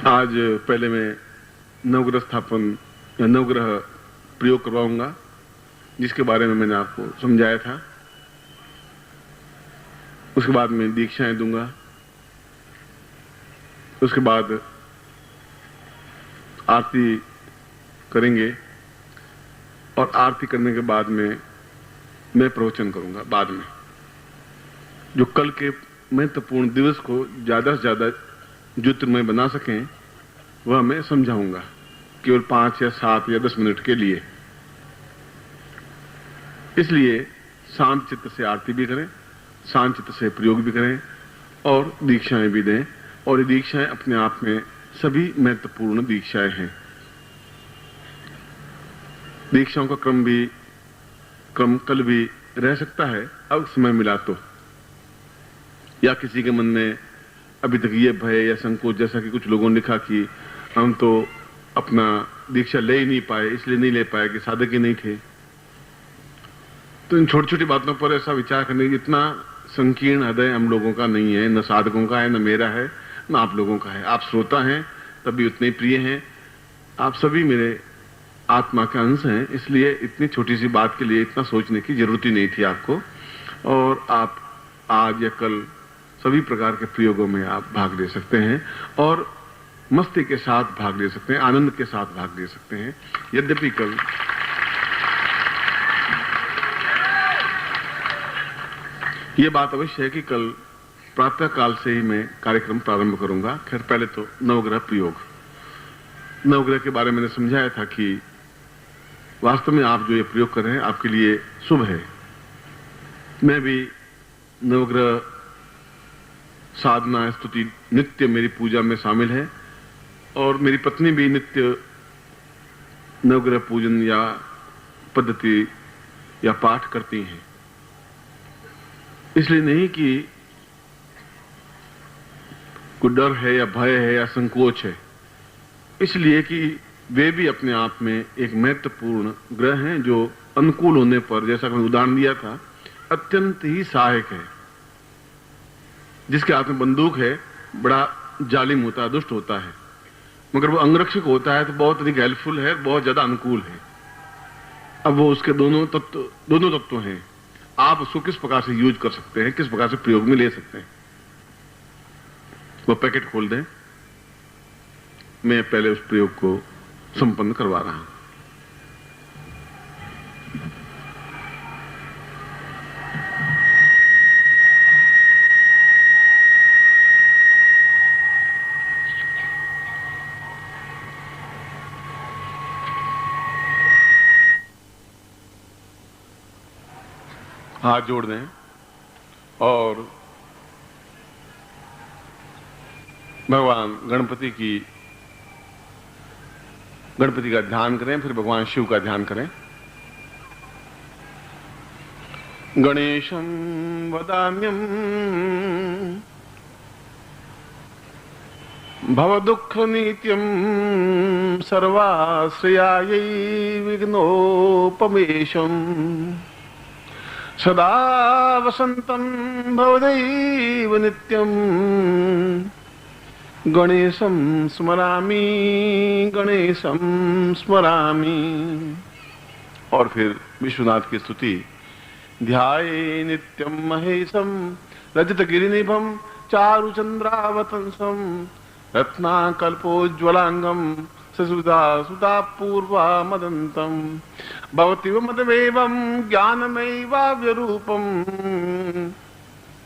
आज पहले मैं नवग्रह स्थापन या नवग्रह प्रयोग करवाऊंगा, जिसके बारे में मैंने आपको समझाया था। उसके बाद मैं दीक्षाएं दूंगा। उसके बाद आरती करेंगे और आरती करने के बाद में मैं प्रवचन करूंगा। बाद में जो कल के महत्वपूर्ण दिवस को ज्यादा से ज्यादा ज्योतिर्मय बना सकें वह मैं समझाऊंगा, केवल 5 या 7 या 10 मिनट के लिए। इसलिए शांत चित्त से आरती भी करें, शांत चित्त से प्रयोग भी करें और दीक्षाएं भी दें। और ये दीक्षाएं अपने आप में सभी महत्वपूर्ण दीक्षाएं हैं। दीक्षाओं का क्रम कल भी रह सकता है, अब समय मिला तो, या किसी के मन में अभी तक ये भय या संकोच, जैसा कि कुछ लोगों ने लिखा कि हम तो अपना दीक्षा ले ही नहीं पाए, इसलिए नहीं ले पाए कि साधक ही नहीं थे। तो इन छोटी छोटी बातों पर ऐसा विचार करने की इतना संकीर्ण हृदय हम लोगों का नहीं है, न साधकों का है, न मेरा है, न आप लोगों का है। आप श्रोता हैं तभी उतने प्रिय हैं। आप सभी मेरे आत्मा के अंश हैं, इसलिए इतनी छोटी सी बात के लिए इतना सोचने की जरूरत ही नहीं थी आपको। और आप आज या कल सभी प्रकार के प्रयोगों में आप भाग ले सकते हैं और मस्ती के साथ भाग ले सकते हैं, आनंद के साथ भाग ले सकते हैं। यद्यपि कल ये बात अवश्य है कि कल प्रातः काल से ही मैं कार्यक्रम प्रारंभ करूंगा। खैर पहले तो नवग्रह प्रयोग, नवग्रह के बारे में मैंने समझाया था कि वास्तव में आप जो ये प्रयोग कर रहे हैं आपके लिए शुभ है। मैं भी नवग्रह साधना स्तुति नित्य मेरी पूजा में शामिल है और मेरी पत्नी भी नित्य नवग्रह पूजन या पद्धति या पाठ करती हैं। इसलिए नहीं कि कोई डर है या भय है या संकोच है, इसलिए कि वे भी अपने आप में एक महत्वपूर्ण ग्रह हैं जो अनुकूल होने पर, जैसा कि मैंने उदाहरण दिया था, अत्यंत ही सहायक है। जिसके हाथ में बंदूक है बड़ा जालिम होता है, दुष्ट होता है, मगर वो अंगरक्षक होता है तो बहुत अधिक हेल्पफुल है, बहुत ज्यादा अनुकूल है। अब वो उसके दोनों तत्व हैं। आप उसको किस प्रकार से यूज कर सकते हैं, किस प्रकार से प्रयोग में ले सकते हैं। वो पैकेट खोल दें, मैं पहले उस प्रयोग को संपन्न करवा रहा हूं। हाथ जोड़ दें और भगवान गणपति का ध्यान करें, फिर भगवान शिव का ध्यान करें। गणेशं वदाम्यं भवदुःखनित्यं सर्वाश्रयायै विघ्नोपमेशं सदा वसन्तं भवदैव नित्यं गणेशं स्मरामि, गणेशं स्मरामि। और फिर विश्वनाथ की स्तुति। ध्याये नित्यं महेशं रजतगिरिनिभं चारुचन्द्रावतंसं रत्नाकल्पोज्ज्वलांगं ससुधासुधापूर्वामदन्तं भवतीव मदमेवं ज्ञानमयैवाव्यरूपं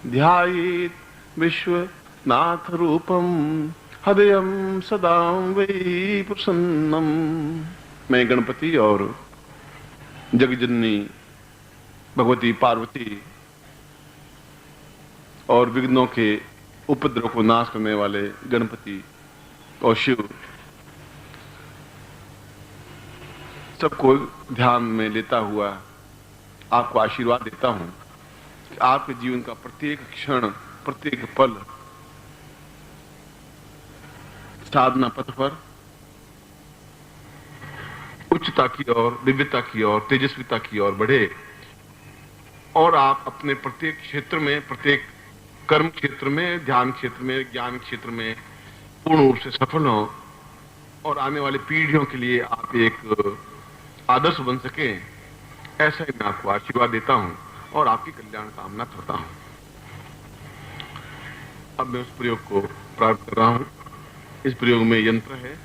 ध्यायेत् विश्वनाथ रूपं हृदयं सदा वै प्रसन्नम। मैं गणपति और जगजननी भगवती पार्वती और विघ्नों के उपद्रव को नाश करने वाले गणपति और शिव सबको ध्यान में लेता हुआ आपको आशीर्वाद देता हूं कि आपके जीवन का प्रत्येक क्षण, प्रत्येक पल साधना पथ पर उच्चता की ओर, दिव्यता की ओर, तेजस्विता की ओर बढ़े और आप अपने प्रत्येक क्षेत्र में, प्रत्येक कर्म क्षेत्र में, ध्यान क्षेत्र में, ज्ञान क्षेत्र में पूर्ण रूप से सफल हों और आने वाली पीढ़ियों के लिए आप एक आदर्श बन सके, ऐसा ही मैं आपको आशीर्वाद देता हूं और आपकी कल्याण कामना करता हूं। अब मैं उस प्रयोग को प्रारंभ कर रहा हूं। इस प्रयोग में यंत्र है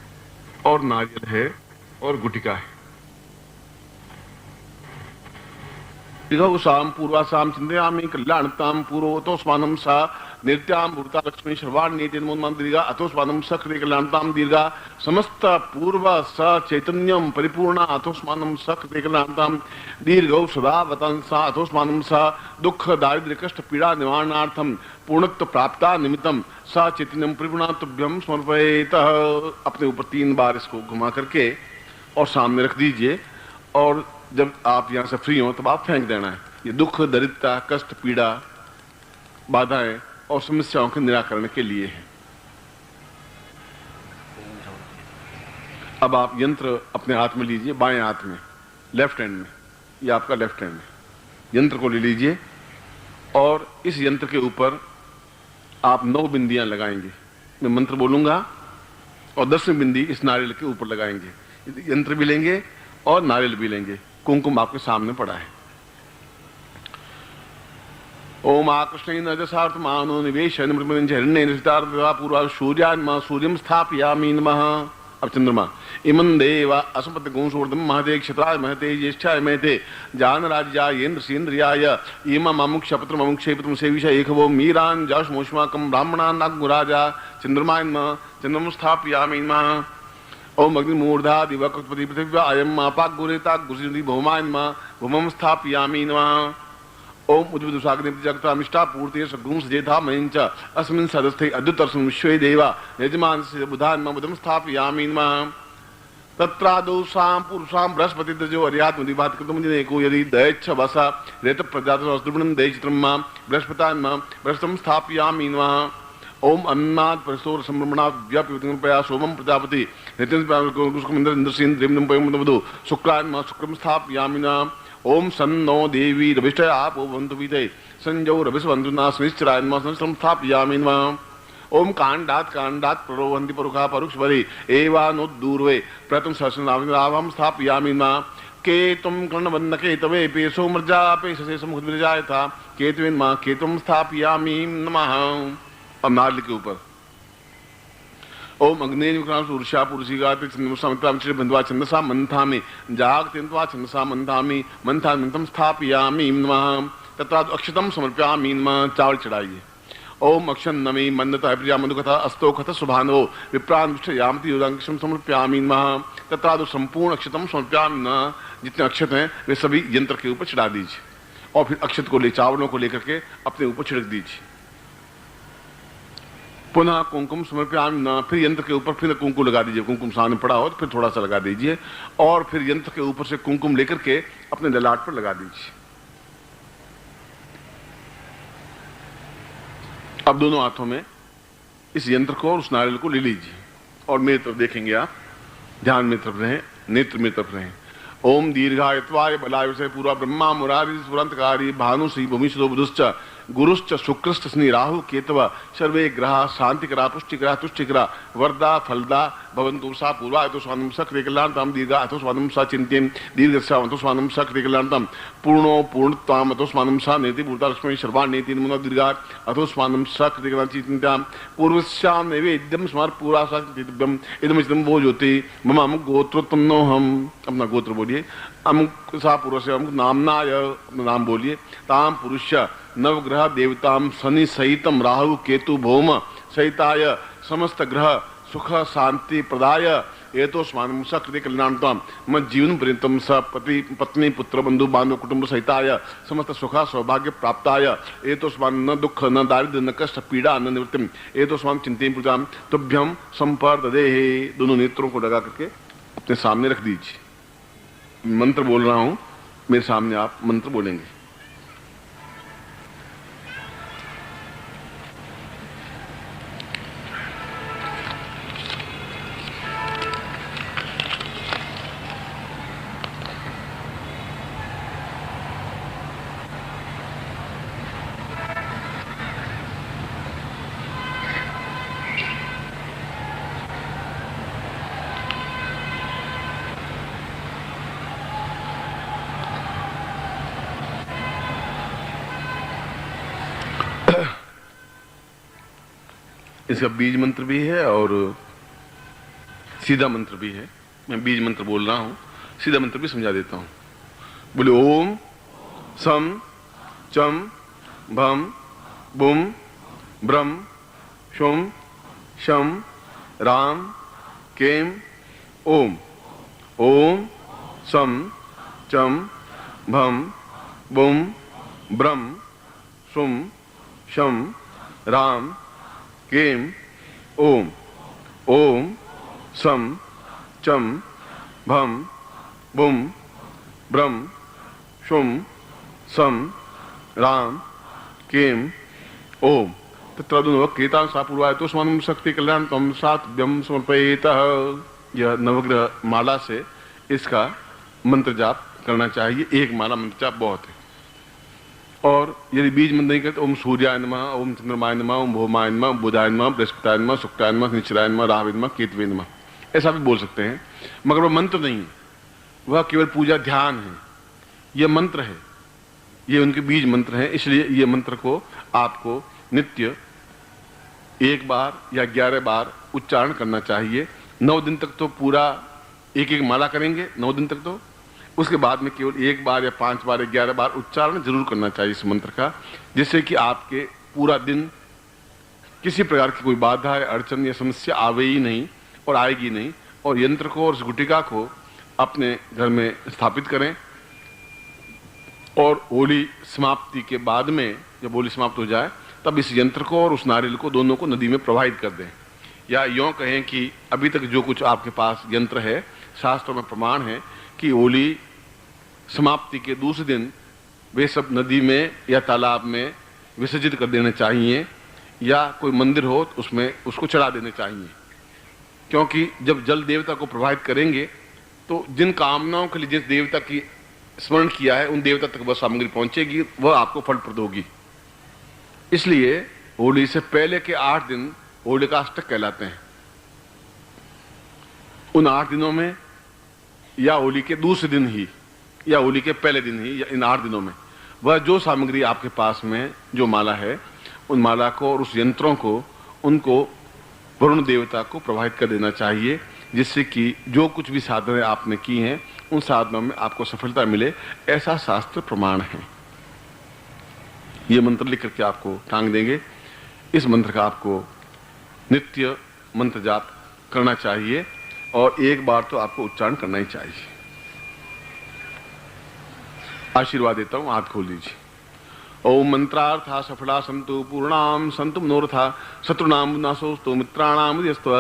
और नारियल है और गुटिका है। साम पूर्वासाम चिंतयामि कल्याणताम पूर्वतोस्मानं सा नित्याम भूता लक्ष्मी सर्वाण नीति दीर्घा अथोस्मानं सकृति कल्याणताम दीर्घा समस्त पूर्व स चैतन्यम परिपूर्ण अथोस्मानं सकृति कल्याणताम दीर्घौ सदा वतंसा अथोस्मानं सा दुख दारिद्र्य कष्ट पीड़ा निवारणार्थम पूर्णत्व प्राप्ता निमित्तम सा चैतन्यम परिपूर्ण तुभ्यम समर्पयेत। अपने ऊपर 3 बार इसको घुमा करके और सामने रख दीजिए और जब आप यहां से फ्री हो तब आप फेंक देना है। ये दुख दरिद्रता कष्ट पीड़ा बाधाएं और समस्याओं के निराकरण के लिए है। अब आप यंत्र अपने हाथ में लीजिए, बाएं हाथ में, लेफ्ट हैंड में, ये आपका लेफ्ट हैंड है। यंत्र को ले लीजिए और इस यंत्र के ऊपर आप 9 बिंदियां लगाएंगे। मैं मंत्र बोलूंगा और 10वीं बिंदी इस नारियल के ऊपर लगाएंगे। यंत्र भी लेंगे और नारियल भी लेंगे। कुंकुम आपके सामने पड़ा है। ओम आकृष्ण रजसार्थ मानो निवेश पूर्वा सूर्यान्मा सूर्यम स्थापयामि नमः। अब चंद्रमा इमं देवा असपत गुंसूर्धम महते क्षत्राय महते ज्येष्ठाय महते जान राज्यायेन्द्र सेन्द्रियाय इमं अमुक्ष पत्र अमुक्षे पत्र सेविष एकवो मीरान जश मोष्माकम ब्राह्मणान नागुराजा चंद्रमान्मा चंद्रम स्थापयामि नमः। ओम अग्निमूर्धा दिवकपति पृथिव्या अयम आपाक गुरेता गुरुति भौमान्मा भूमम स्थापयामि नमः। ओम उज्ज्वलसाग्नि जगतामिष्टा पूर्ति सगुं सजेथा मयंच अस्मिन् सदस्थे अद्युतर्षं विश्वे देवा यजमानस्य बुधान्मा बुधं स्थापयामि नमः। तत्रादौ सां पुरुषां बृहस्पतिर्जो अर्यात्मदिभात कृतमुदिनेको यदि दैच्छ वसा रेत प्रजातो अस्त्रुणं दैचित्रम्मा बृहस्पतान्मा बृहस्पतिं स्थापयामि नमः। ओम अन्नाद परसोर संभ्रमणात् व्यापितंपया सोमं प्रजापति नित्यंद्रसेन्द्रियं शुक्रान्मा शुक्रं स्थापयामि नमः। ओम सन्नो देवी रविष्ठ आपो बंधु विदे संजौ रविस्वंधुना स्निश्चरान्मा संस्त्रं स्थापयामि नमः। ओम कांडात प्ररोहन्ति परुखा परुक्षवरे एवानुद्दूर्वे प्रथम सहस्रनामं स्थापयामि नमः। केतुं कर्णवन्नके तवे पेशो मर्जापे ससे समुद्रजायथा केतुन्मा केतुं स्थापयामि नमः। अब नारियल के ऊपर ओम अग्नेर्षा पुरुषिगा बंधवा छंदसा मंथामि जागतेन्द्वा छंदसा मंथामि मंथा मंथम स्थापयामि नमः। तथा अक्षतम समर्पयामि नमः। चावल चढ़ाइए। ओम अक्षन नमी मंदता प्रिया मधुकथा अस्तो कथ सुभानो विप्रान यामति योदांक्षम समर्पयामि नमः। तथा संपूर्ण अक्षतम समर्पयामि नमः। जितने अक्षत हैं वे सभी यंत्र के ऊपर चढ़ा दीजिए और फिर अक्षत को ले चावलों को लेकर के अपने ऊपर छिड़क दीजिए। पुनः कुंकुम समर्पयामि नमः। फिर यंत्र के ऊपर फिर कुंकुम लगा दीजिए। कुंकुम सामने पड़ा हो तो फिर थोड़ा सा लगा दीजिए और फिर यंत्र के ऊपर से कुंकुम लेकर के अपने ललाट पर लगा दीजिए। अब दोनों हाथों में इस यंत्र को और उस नारियल को ले लीजिए और मेरी तरफ देखेंगे। आप ध्यान में तरफ रहें, नेत्र में तरफ रहें। ओम दीर्घायत्वाय बलाय से पूरा ब्रह्मा मुरारी सुरंतकारी भानु श्री भूमि बुधुश्च गुरुश्च शुक्रश्च स्नि राहु केतव सर्वे ग्रह शांतिकरा पुष्टिकरा तुष्टिकरा वरदा फलदा भवन्तु सा पूर्वा अतो स्वानम सक्रिय कल्याणताम दीर्घा अतो स्वानम सा चिंत्यम दीर्घस्या अतो स्वानम सक्रिय कल्याणताम पूर्णो पूर्णत्वाम अतो स्वानम सा नेति भूता लक्ष्मी सर्वाण नेति नमो दीर्घा अतो स्वानम सक्रिय कल्याणचिंत्याम पूर्वस्याम नैवेद्यम स्मर पूरा सा दिव्यम इदमिदं वो ज्योति मम अमुक गोत्रोत्पन्नोहम। अपना गोत्र बोलिए। अमुक सा पुरुष से अमुक नामनाय अपना नाम बोलिए। ताम पुरुष नवग्रह देवताम शनि सहितम राहु केतु भौम सहिताय समस्त ग्रह सुख शांति प्रदाय एतो स्वानम सकृति कल्याणताम मत जीवन पर्यंतम स पति पत्नी पुत्र बंधु बांधव कुटुंब सहिताय समस्त सुख सौभाग्य प्राप्ताय एतो स्वान न दुख न दारिद्र्य न कष्ट पीड़ा न निवृत्तिम एतो स्वान चिंतेम पूजाम तुभ्यम संपर्ददेहे। दोनों नेत्रों को लगा करके अपने सामने रख दीजिए। मंत्र बोल रहा हूं, मेरे सामने आप मंत्र बोलेंगे। इसका बीज मंत्र भी है और सीधा मंत्र भी है। मैं बीज मंत्र बोल रहा हूं, सीधा मंत्र भी समझा देता हूं। बोले ओम सम चम भम बुम ब्रह्म शुम शम राम केम ओम। ओम सम चम भम बुम ब्रह्म शुम शम राम केम ओम। ओम सम चम भम बुम ब्रह्म शुम सम राम केम ओम। तत्रादुनवक्रीता सा पूर्वाय तो स्वामी शक्ति कल्याण तम सात्व्यम समर्पयेतः। यह नवग्रह माला से इसका मंत्र जाप करना चाहिए। एक माला मंत्र जाप बहुत है। और यदि बीज मंत्र नहीं करते ओम सूर्याय नमः, ओम चंद्रमाय नमः, ओम भौमाय नमः, बुधाय नमः, बृहस्पताय नमः, शुक्राय नमः, निश्चराय नमः, राहवे नमः, केतवे नमः, ऐसा भी बोल सकते हैं। मगर वह मंत्र नहीं है, वह केवल पूजा ध्यान है। यह मंत्र है, ये उनके बीज मंत्र हैं। इसलिए ये मंत्र को आपको नित्य 1 बार या 11 बार उच्चारण करना चाहिए। 9 दिन तक तो पूरा एक एक माला करेंगे, 9 दिन तक तो। उसके बाद में केवल 1 बार या 5 बार या 11 बार उच्चारण जरूर करना चाहिए इस मंत्र का, जिससे कि आपके पूरा दिन किसी प्रकार की कोई बाधा या अड़चन या समस्या आवे ही नहीं और आएगी नहीं। और यंत्र को और इस गुटिका को अपने घर में स्थापित करें और होली समाप्ति के बाद में, जब होली समाप्त हो जाए, तब इस यंत्र को और उस नारियल को दोनों को नदी में प्रवाहित कर दें। या यूँ कहें कि अभी तक जो कुछ आपके पास यंत्र है, शास्त्रों में प्रमाण है कि होली समाप्ति के दूसरे दिन वे सब नदी में या तालाब में विसर्जित कर देने चाहिए, या कोई मंदिर हो तो उसमें उसको चढ़ा देने चाहिए। क्योंकि जब जल देवता को प्रभावित करेंगे तो जिन कामनाओं के लिए जिस देवता की स्मरण किया है उन देवता तक वह सामग्री पहुंचेगी, वह आपको फलप्रद होगी। इसलिए होली से पहले के 8 दिन होलिकाष्टक कहलाते हैं। उन 8 दिनों में या होली के दूसरे दिन ही या होली के पहले दिन ही या इन 8 दिनों में वह जो सामग्री आपके पास में जो माला है, उन माला को और उस यंत्रों को उनको वरुण देवता को प्रभावित कर देना चाहिए, जिससे कि जो कुछ भी साधनाएं आपने की हैं उन साधनों में आपको सफलता मिले, ऐसा शास्त्र प्रमाण है। ये मंत्र लिख करके आपको टांग देंगे। इस मंत्र का आपको नित्य मंत्र जाप करना चाहिए और 1 बार तो आपको उच्चारण करना ही चाहिए। आशीर्वाद देता हूं, हाथ खोल लीजिए। ओम मंत्रार्था सफला संतु पूर्णाम संतु मनोरथा शत्रुनाम नाशोस्तु मित्राणाम यस्त्व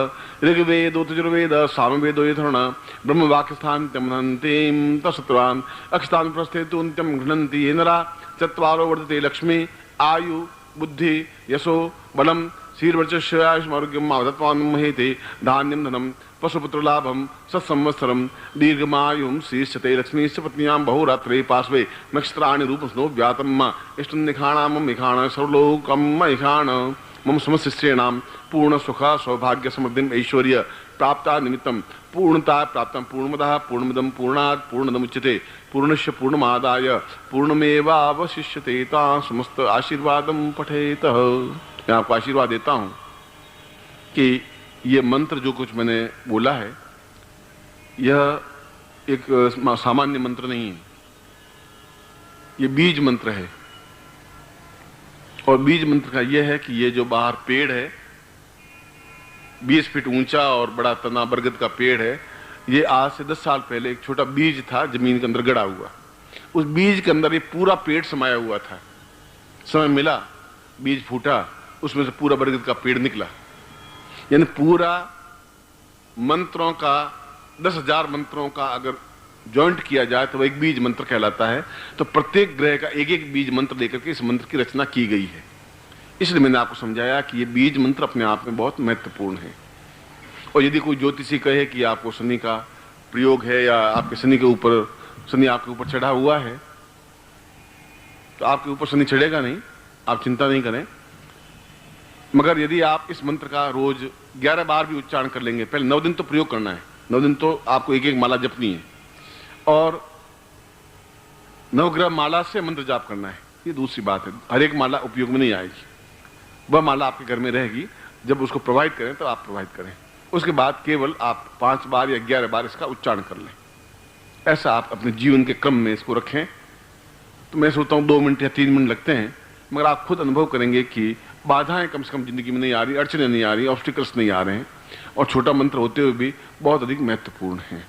ऋग्वेदो यजुर्वेद सामवेदो यथर्वण ब्रह्म वाक्यस्थान तमनन्तिम तशत्रुवान् अक्षतान् प्रस्थेतु नित्यं घ्नन्ति ये नरा चत्वारो वर्धते लक्ष्मी आयु बुद्धि यशो बलम शीर्वर्चस्यायुष्मारोग्यम आवदत्वान् महेते धान्यं धनम पशुपुत्र लाभम सत्संवत्सरम दीर्घमायुं शीर्षते लक्ष्मीश्च पत्न्यां बहुरात्रे पार्श्वे नक्षत्राणि रूपस्नो व्यातम इष्टनिखाणां मिखाण सर्वलोकं महिखाण मम समशिष्येणां पूर्ण सुख सौभाग्य समृद्धिम ऐश्वर्य प्राप्ता निमित्तं पूर्णता प्राप्तं पूर्णमदः पूर्णमिदं पूर्णात् पूर्णमुच्यते पूर्णस्य पूर्णमादाय पूर्णमेवावशिष्यते। ता समस्त आशीर्वादं पठेत। मैं आपको आशीर्वाद देता हूं कि ये मंत्र जो कुछ मैंने बोला है यह एक सामान्य मंत्र नहीं है, ये बीज मंत्र है। और बीज मंत्र का यह है कि ये जो बाहर पेड़ है 20 फीट ऊंचा और बड़ा तना बरगद का पेड़ है, ये आज से 10 साल पहले एक छोटा बीज था जमीन के अंदर गड़ा हुआ। उस बीज के अंदर ये पूरा पेड़ समाया हुआ था। समय मिला, बीज फूटा, उसमें से पूरा बरगद का पेड़ निकला। यानी पूरा मंत्रों का 10,000 मंत्रों का अगर जॉइंट किया जाए तो वह एक बीज मंत्र कहलाता है। तो प्रत्येक ग्रह का एक एक बीज मंत्र लेकर के इस मंत्र की रचना की गई है। इसलिए मैंने आपको समझाया कि ये बीज मंत्र अपने आप में बहुत महत्वपूर्ण है। और यदि कोई ज्योतिषी कहे कि आपको शनि का प्रयोग है या आपके शनि के ऊपर शनि आपके ऊपर चढ़ा हुआ है, तो आपके ऊपर शनि चढ़ेगा नहीं, आप चिंता नहीं करें। मगर यदि आप इस मंत्र का रोज 11 बार भी उच्चारण कर लेंगे, पहले 9 दिन तो प्रयोग करना है, 9 दिन तो आपको एक एक माला जपनी है और नवग्रह माला से मंत्र जाप करना है। ये दूसरी बात है, हर एक माला उपयोग में नहीं आएगी, वह माला आपके घर में रहेगी। जब उसको प्रोवाइड करें तो आप प्रोवाइड करें। उसके बाद केवल आप 5 बार या 11 बार इसका उच्चारण कर लें। ऐसा आप अपने जीवन के क्रम में इसको रखें तो मैं सोचता हूँ 2 मिनट या 3 मिनट लगते हैं, मगर आप खुद अनुभव करेंगे कि बाधाएं कम से कम जिंदगी में नहीं आ रही, अड़चनें नहीं आ रही, ऑब्स्टिकल्स नहीं आ रहे हैं, और छोटा मंत्र होते हुए भी बहुत अधिक महत्वपूर्ण है।